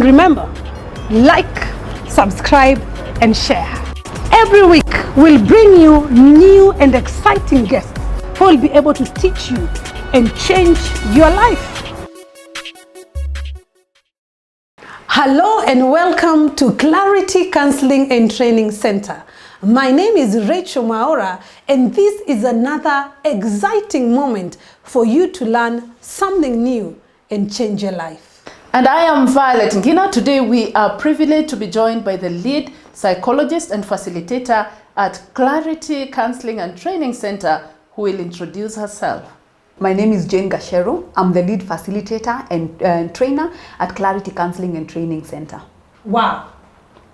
And remember, like, subscribe, and share. Every week, we'll bring you new and exciting guests who will be able to teach you and change your life. Hello and welcome to Clarity Counseling and Training Center. My name is Rachel Maora, and this is another exciting moment for you to learn something new and change your life. And I am Violet Ngina. Today we are privileged to be joined by the lead psychologist and facilitator at Clarity Counseling and Training Center, who will introduce herself. My name is Jane Gashero. I'm the lead facilitator and trainer at Clarity Counseling and Training Center. Wow,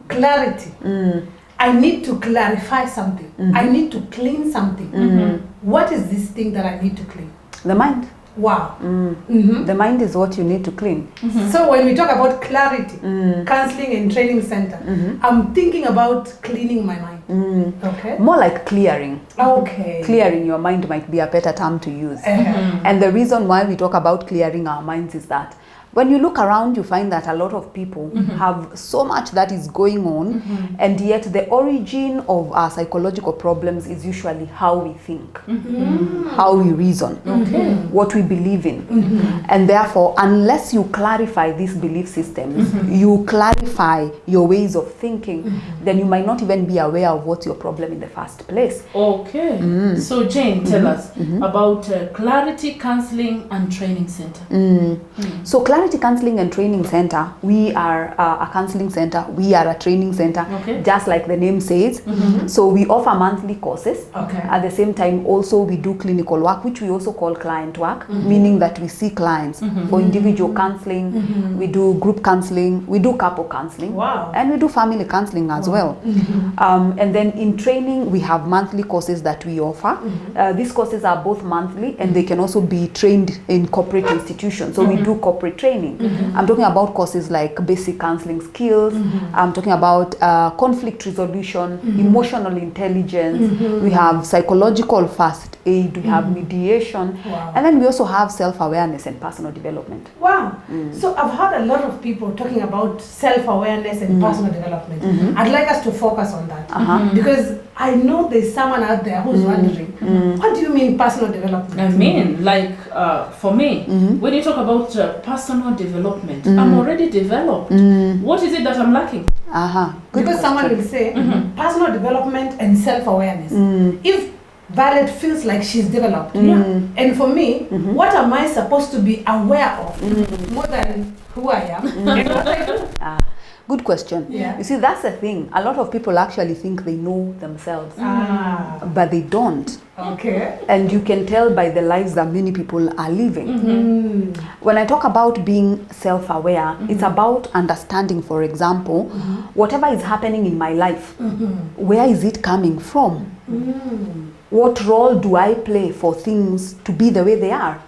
clarity. I need to clarify something. I need to clean something. What is this thing that I need to clean? The mind. Wow. The mind is what you need to clean. So when we talk about Clarity Counseling and Training Center, I'm thinking about cleaning my mind. Okay. More like clearing. Okay. Clearing your mind might be a better term to use. And the reason why we talk about clearing our minds is that when you look around, you find that a lot of people have so much that is going on, and yet the origin of our psychological problems is usually how we think, how we reason, what we believe in. And therefore, unless you clarify these belief systems, you clarify your ways of thinking, then you might not even be aware of what's your problem in the first place. Okay. So Jane, tell us about Clarity Counseling and Training Center. So Clarity Counseling and Training Center, we are a counseling center, we are a training center, just like the name says. So we offer monthly courses. At the same time, also we do clinical work, which we also call client work, meaning that we see clients for individual counseling, we do group counseling, we do couple counseling, and we do family counseling as well. And then in training, we have monthly courses that we offer. These courses are both monthly, and they can also be trained in corporate institutions. So we do corporate training. I'm talking about courses like basic counseling skills. I'm talking about conflict resolution, emotional intelligence. We have psychological first aid. We have mediation. And then we also have self-awareness and personal development. Wow. So I've heard a lot of people talking about self-awareness and personal development. I'd like us to focus on that because I know there's someone out there who's wondering, what do you mean personal development? I mean, like for me, when you talk about personal development, I'm already developed. What is it that I'm lacking? Good because question. Someone will say personal development and self-awareness. If Violet feels like she's developed, and for me, what am I supposed to be aware of more than who I am and what I do? Good question. You see, that's the thing. A lot of people actually think they know themselves, but they don't. And you can tell by the lives that many people are living. When I talk about being self-aware, it's about understanding, for example, whatever is happening in my life, where is it coming from? What role do I play for things to be the way they are?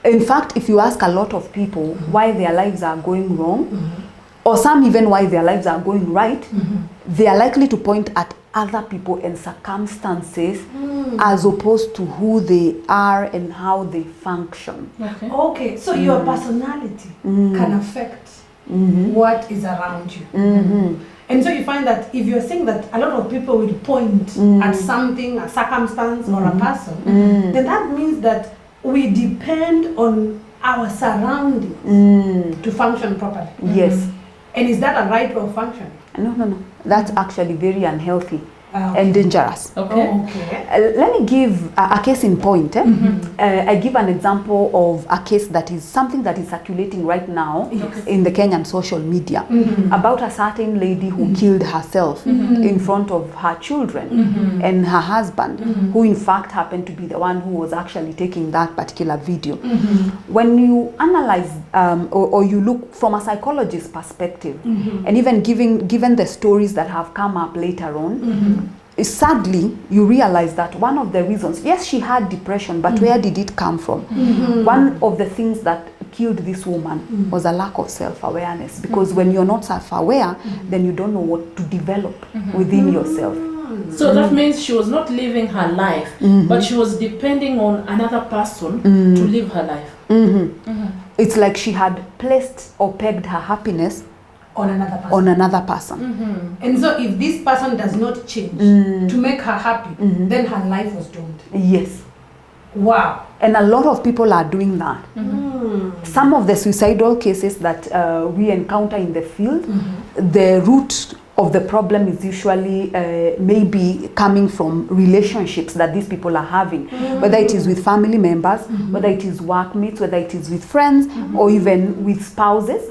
In fact, if you ask a lot of people why their lives are going wrong, or some even why their lives are going right, they are likely to point at other people and circumstances as opposed to who they are and how they function. So your personality can affect what is around you. And so you find that if you're saying that a lot of people will point at something, a circumstance or a person, then that means that we depend on our surroundings to function properly. Yes. And is that a right way of functioning? No. That's actually very unhealthy. and dangerous. Okay. Let me give a case in point. I give an example of a case that is something that is circulating right now in the Kenyan social media about a certain lady who killed herself in front of her children and her husband, who in fact happened to be the one who was actually taking that particular video. When you analyze or you look from a psychologist's perspective, and even given the stories that have come up later on, sadly, you realize that one of the reasons, yes, she had depression, but where did it come from? One of the things that killed this woman was a lack of self-awareness, because when you're not self-aware, then you don't know what to develop within yourself. So that means she was not living her life, but she was depending on another person to live her life. it's like she had placed or pegged her happiness on another person. On another person. And so if this person does not change to make her happy, then her life was doomed. Yes. Wow. And a lot of people are doing that. Some of the suicidal cases that we encounter in the field, the root of the problem is usually maybe coming from relationships that these people are having, whether it is with family members, whether it is workmates, whether it is with friends, or even with spouses.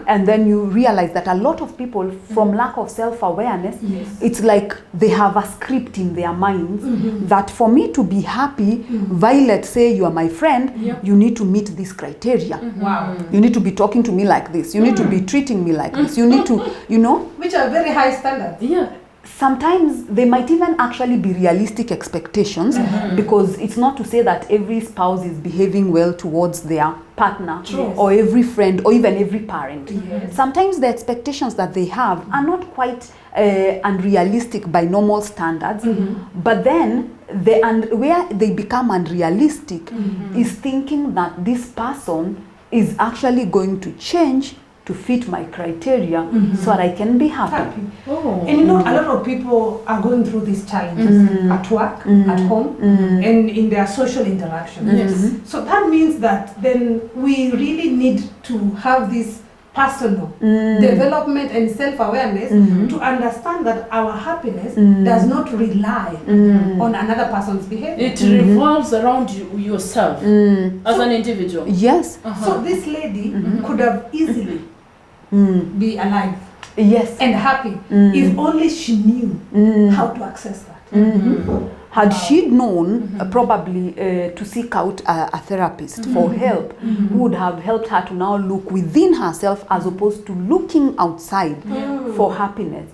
And then you realize that a lot of people, from lack of self-awareness, it's like they have a script in their minds that for me to be happy, Violet, say you are my friend, you need to meet this criteria. Wow. You need to be talking to me like this. You need to be treating me like this. You need to, you know. Which are very high standards. Yeah. Sometimes they might even actually be realistic expectations, because it's not to say that every spouse is behaving well towards their partner, or every friend, or even every parent. Sometimes the expectations that they have are not quite unrealistic by normal standards, but then where they become unrealistic is thinking that this person is actually going to change to fit my criteria so that I can be happy. And you know, a lot of people are going through these challenges at work, at home, and in their social interactions. So that means that then we really need to have this personal development and self-awareness to understand that our happiness does not rely on another person's behavior. It revolves around yourself as an individual. Yes. So this lady could have easily be alive and happy if only she knew how to access that. Had she known probably to seek out a therapist for help, who would have helped her to now look within herself as opposed to looking outside for happiness,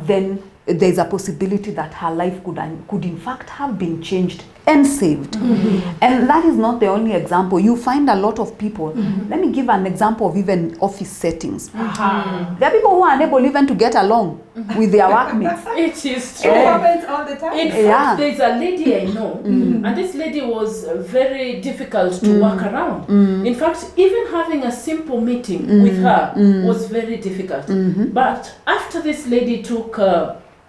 then there's a possibility that her life could in fact have been changed and saved. And that is not the only example. You find a lot of people. Let me give an example of even office settings. There are people who are unable even to get along with their workmates. It is true. It happens all the time. In fact, there's a lady I know, and this lady was very difficult to work around. In fact, even having a simple meeting with her was very difficult. But after this lady took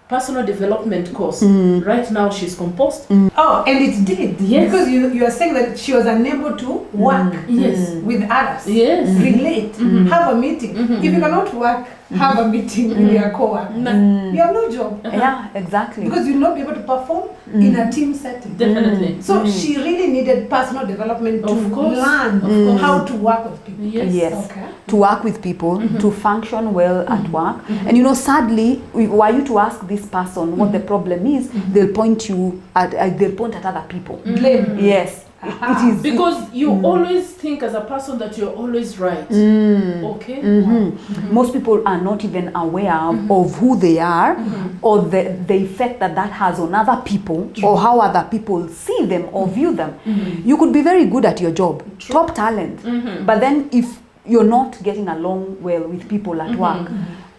personal development course, right now she's composed. Oh, and it did. Yes. Because you are saying that she was unable to work with others. Yes. Relate. Have a meeting. If you cannot work, have a meeting with your co-worker. You have no job. Yeah, exactly. Because you'll not be able to perform in a team setting. Definitely. So she really needed personal development to learn how to work with people. Yes. Okay. To work with people, to function well at work. And you know, sadly, were you to ask this person what the problem is, they'll point at other people. Blame. Yes. It is because you always think as a person that you're always right. Okay. Most people are not even aware of who they are, or the effect that has on other people, or how other people see them or view them. You could be very good at your job, top talent, but then if you're not getting along well with people at work,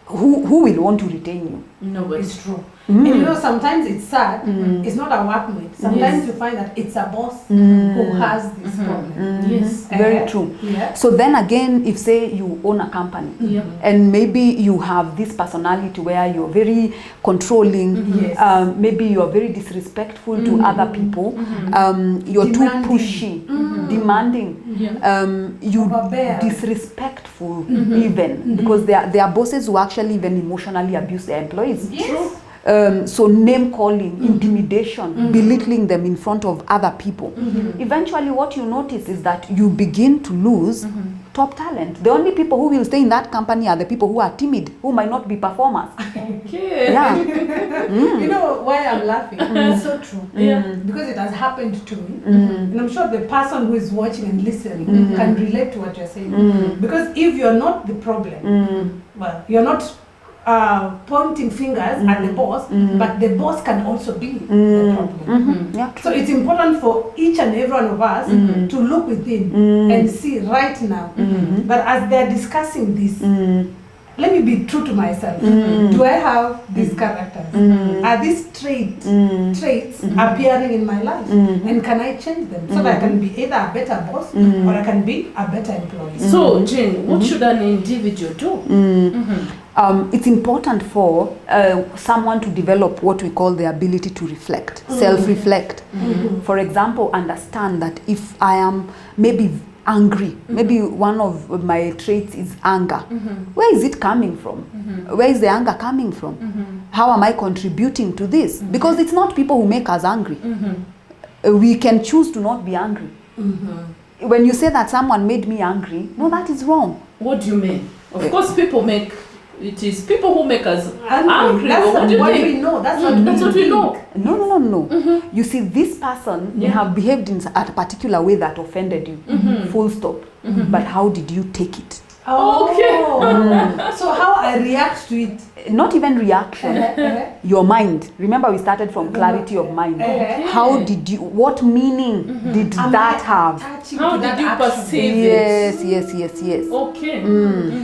who will want to retain you? Nobody. It's true. And you know, sometimes it's sad. It's not a workmate. Sometimes you find that it's a boss who has this problem. Yes. Very true. Yeah. So then again, if say you own a company, and maybe you have this personality where you're very controlling, maybe you're very disrespectful to other people, you're too pushy, demanding, you disrespectful even, because there are bosses who actually even emotionally abuse their employees. Yes. So name calling, intimidation, belittling them in front of other people. Eventually what you notice is that you begin to lose top talent. The only people who will stay in that company are the people who are timid, who might not be performers. Okay. Yeah. You know why I'm laughing? It's so true. Because it has happened to me. And I'm sure the person who is watching and listening can relate to what you're saying. Because if you're not the problem, well, you're not pointing fingers at the boss, but the boss can also be the problem. So it's important for each and every one of us to look within and see right now that as they're discussing this, let me be be true to myself. Do I have these characters? Are these traits appearing in my life? And can I change them so that I can be either a better boss or I can be a better employee? So, Jane, what should an individual do? It's important for someone to develop what we call the ability to reflect, self-reflect. For example, understand that if I am maybe angry, maybe one of my traits is anger. Where is it coming from? Where is the anger coming from? How am I contributing to this? Because it's not people who make us angry. We can choose to not be angry. When you say that someone made me angry, no, that is wrong. What do you mean? Of course, it is people who make us angry. That's what we know. That's what we know. No. You see, this person may have behaved in a particular way that offended you. Full stop. But how did you take it? Okay. So how I react to it? Not even reaction. Your mind. Remember, we started from clarity of mind. How did you? What meaning did that have? How did you perceive it? Yes. Okay.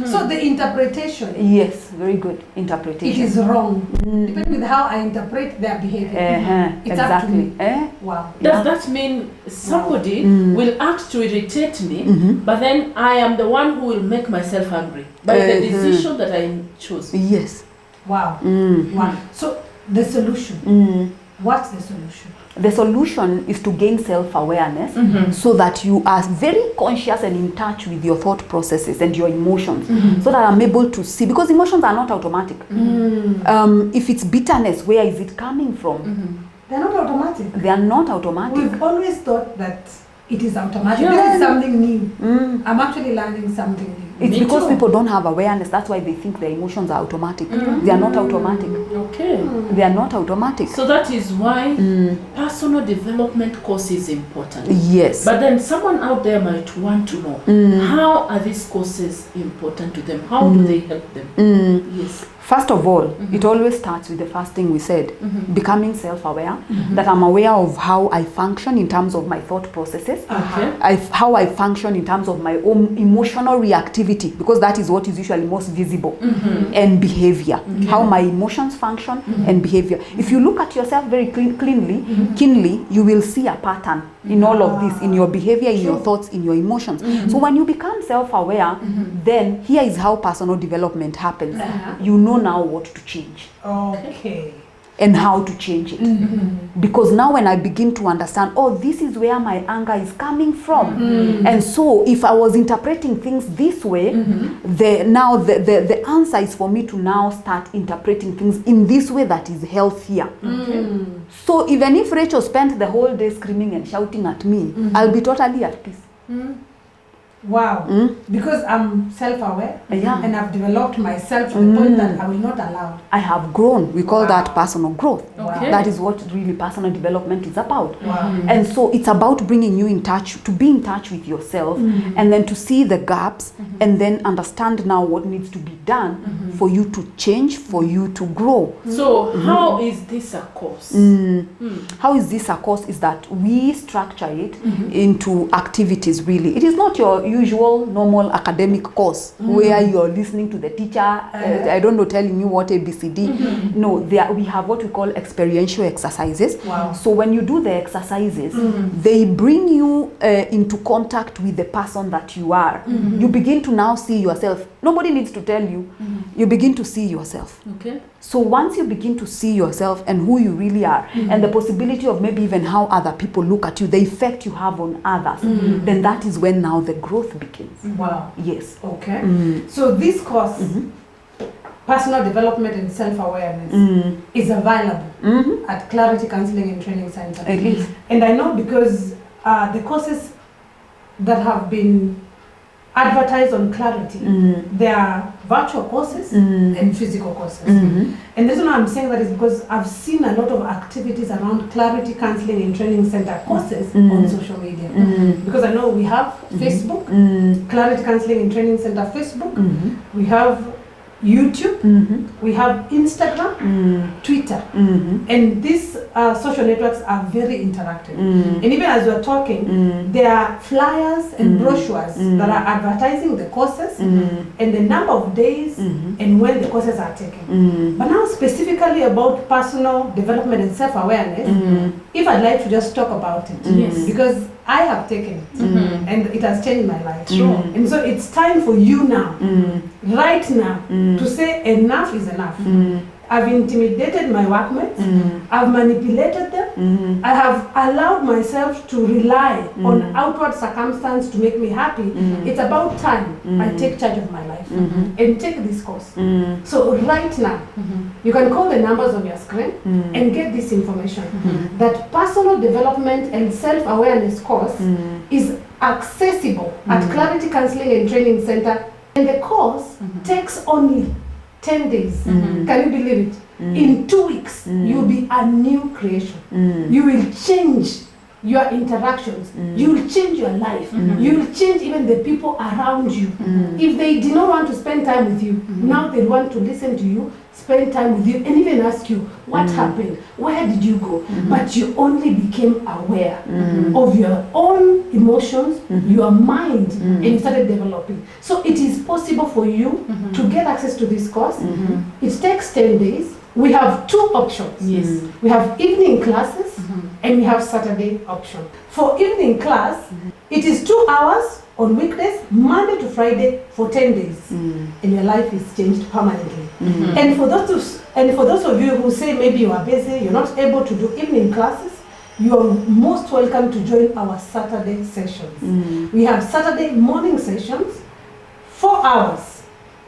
So the interpretation. Yes, very good interpretation. It is wrong. Depending with how I interpret their behavior. It's exactly. up to me. Wow. Does that mean somebody will act to irritate me, but then I am the one who will make myself angry by the decision that I chose? Yes. Wow. Wow. So the solution. What's the solution? The solution is to gain self-awareness so that you are very conscious and in touch with your thought processes and your emotions, so that I'm able to see, because emotions are not automatic. If it's bitterness, where is it coming from? They're not automatic. They are not automatic. We've always thought that it is automatic. This is something new. I'm actually learning something new. It's because people don't have awareness. That's why they think their emotions are automatic. They are not automatic. Okay. They are not automatic. So that is why personal development course is important. Yes. But then someone out there might want to know, how are these courses important to them? How do they help them? Yes. First of all, it always starts with the first thing we said, becoming self-aware, that I'm aware of how I function in terms of my thought processes, how I function in terms of my own emotional reactivity, because that is what is usually most visible, and behavior, how my emotions function and behavior. If you look at yourself very keenly, you will see a pattern in all of this, in your behavior, in your thoughts, in your emotions. So when you become self-aware, then here is how personal development happens. You know now what to change. Okay. And how to change it. Because now when I begin to understand, oh, this is where my anger is coming from. And so if I was interpreting things this way, the answer is for me to now start interpreting things in this way that is healthier. So even if Rachel spent the whole day screaming and shouting at me, I'll be totally at peace. Wow. Because I'm self-aware and I've developed myself to the point that I will not allow. I have grown. We call that personal growth. Okay. That is what really personal development is about. And so it's about bringing you in touch, to be in touch with yourself, and then to see the gaps, and then understand now what needs to be done for you to change, for you to grow. So how is this a course? How is this a course? Is that we structure it into activities, really. It is not your usual normal academic course where you're listening to the teacher, I don't know, telling you what ABCD. No, we have what we call experiential exercises. So when you do the exercises, they bring you into contact with the person that you are. You begin to now see yourself. Nobody needs to tell you. You begin to see yourself. Okay. So once you begin to see yourself and who you really are, and the possibility of maybe even how other people look at you, the effect you have on others, then that is when now the growth begins. Wow. Yes. Okay. So this course, personal development and self-awareness, is available at Clarity Counseling and Training Center. It is. And I know because the courses that have been advertised on Clarity, there are virtual courses and physical courses. And the reason why I'm saying that is because I've seen a lot of activities around Clarity Counseling and Training Center courses on social media. Because I know we have Facebook, Clarity Counseling and Training Center Facebook, we have YouTube, we have Instagram, Twitter, and these social networks are very interactive. And even as we're talking, there are flyers and brochures that are advertising the courses and the number of days and when the courses are taken. But now specifically about personal development and self-awareness, if I'd like to just talk about it, because I have taken it and it has changed my life. And so it's time for you now, right now, to say enough is enough. I've intimidated my workmates, I've manipulated them, I have allowed myself to rely on outward circumstance to make me happy. It's about time I take charge of my life and take this course. So right now, you can call the numbers on your screen and get this information. That personal development and self-awareness course is accessible at Clarity Counseling and Training Center, and the course takes only 10 days. Can you believe it? In 2 weeks, you'll be a new creation. You will change your interactions. You will change your life. You will change even the people around you. If they did not want to spend time with you, now they want to listen to you, spend time with you, and even ask you, what happened? Where did you go? But you only became aware of your own emotions, your mind, and you started developing. So it is possible for you to get access to this course. It takes 10 days. We have 2 options. We have evening classes and we have Saturday option. For evening class, it is 2 hours on weekdays, Monday to Friday for 10 days, and your life is changed permanently. And for those of you who say maybe you are busy, you're not able to do evening classes, you are most welcome to join our Saturday sessions. We have Saturday morning sessions, 4 hours,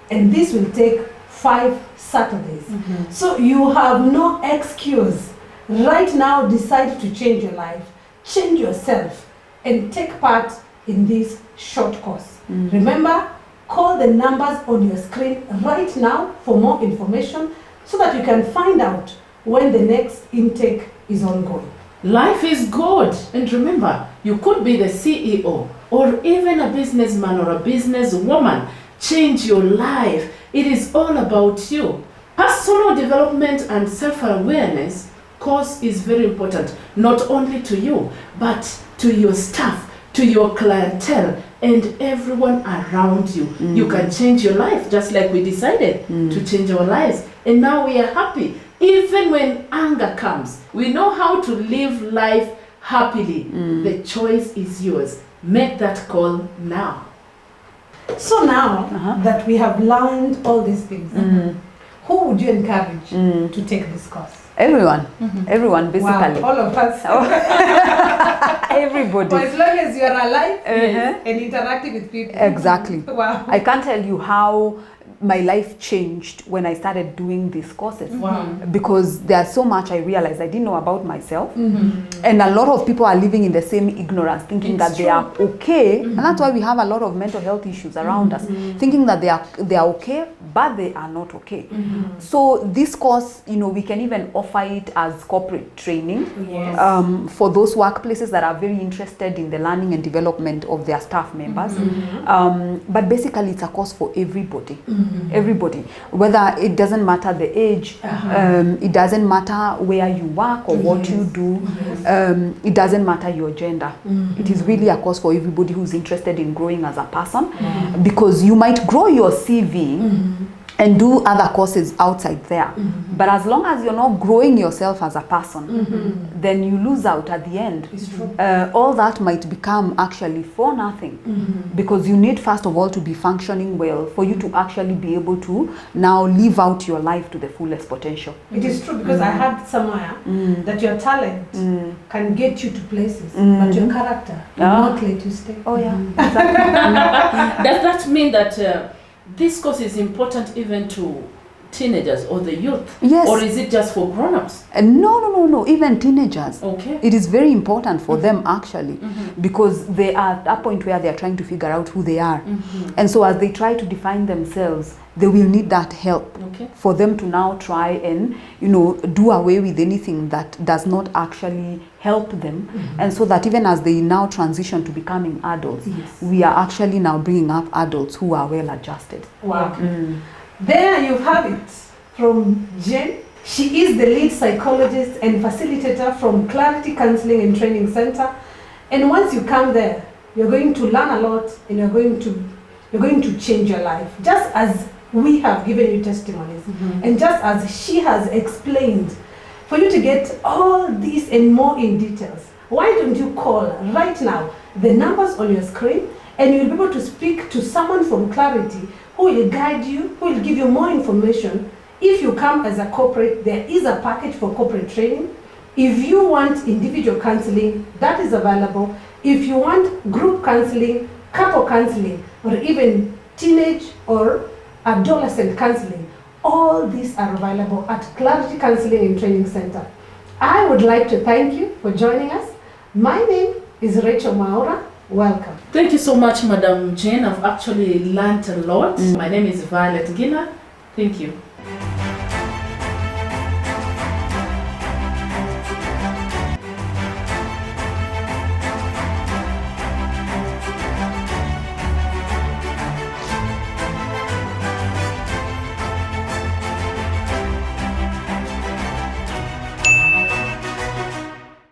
and this will take 5 Saturdays. So you have no excuse. Right now, decide to change your life, change yourself, and take part in this short course. Remember, call the numbers on your screen right now for more information so that you can find out when the next intake is ongoing. Life is good, and remember, you could be the CEO or even a businessman or a businesswoman. Change your life. It is all about you. Personal development and self-awareness course is very important, not only to you, but to your staff, to your clientele, and everyone around you. You can change your life, just like we decided to change our lives. And now we are happy. Even when anger comes, we know how to live life happily. The choice is yours. Make that call now. So now that we have learned all these things, who would you encourage to take this course? Everyone. Everyone, basically. Wow, all of us. Everybody. For as long as you are alive and interacting with people. Exactly. Wow. I can't tell you how my life changed when I started doing these courses. Because there's so much I realized I didn't know about myself. And a lot of people are living in the same ignorance, thinking that they are okay. And that's why we have a lot of mental health issues around us, thinking that they are okay, but they are not okay. So this course, you know, we can even offer it as corporate training for those workplaces that are very interested in the learning and development of their staff members. But basically it's a course for everybody. Everybody, whether it doesn't matter the age, it doesn't matter where you work or what you do, it doesn't matter your gender. It is really a course for everybody who's interested in growing as a person, because you might grow your CV and do other courses outside there. But as long as you're not growing yourself as a person, then you lose out at the end. All that might become actually for nothing, because you need first of all to be functioning well for you to actually be able to now live out your life to the fullest potential. It is true, because I heard somewhere that your talent can get you to places, but your character will not let you stay. Oh yeah, exactly. Does that mean that this course is important even to teenagers or the youth? Yes. Or is it just for grown-ups? No, even teenagers. Okay. It is very important for them actually, because they are at a point where they are trying to figure out who they are. And so as they try to define themselves, they will need that help for them to now try and, you know, do away with anything that does not actually help them. And so that even as they now transition to becoming adults, we are actually now bringing up adults who are well adjusted. Wow. There you have it from Jane. She is the lead psychologist and facilitator from Clarity Counseling and Training Center. And once you come there, you're going to learn a lot and you're going to change your life. Just as we have given you testimonies and just as she has explained, for you to get all these and more in details, why don't you call right now the numbers on your screen, and you'll be able to speak to someone from Clarity who will guide you, who will give you more information. If you come as a corporate, there is a package for corporate training. If you want individual counseling, that is available. If you want group counseling, couple counseling, or even teenage or adolescent counseling, all these are available at Clarity Counseling and Training Center. I would like to thank you for joining us. My name is Rachel Maura. Welcome. Thank you so much, Madam Jane. I've actually learned a lot. My name is Violet Gina. Thank you.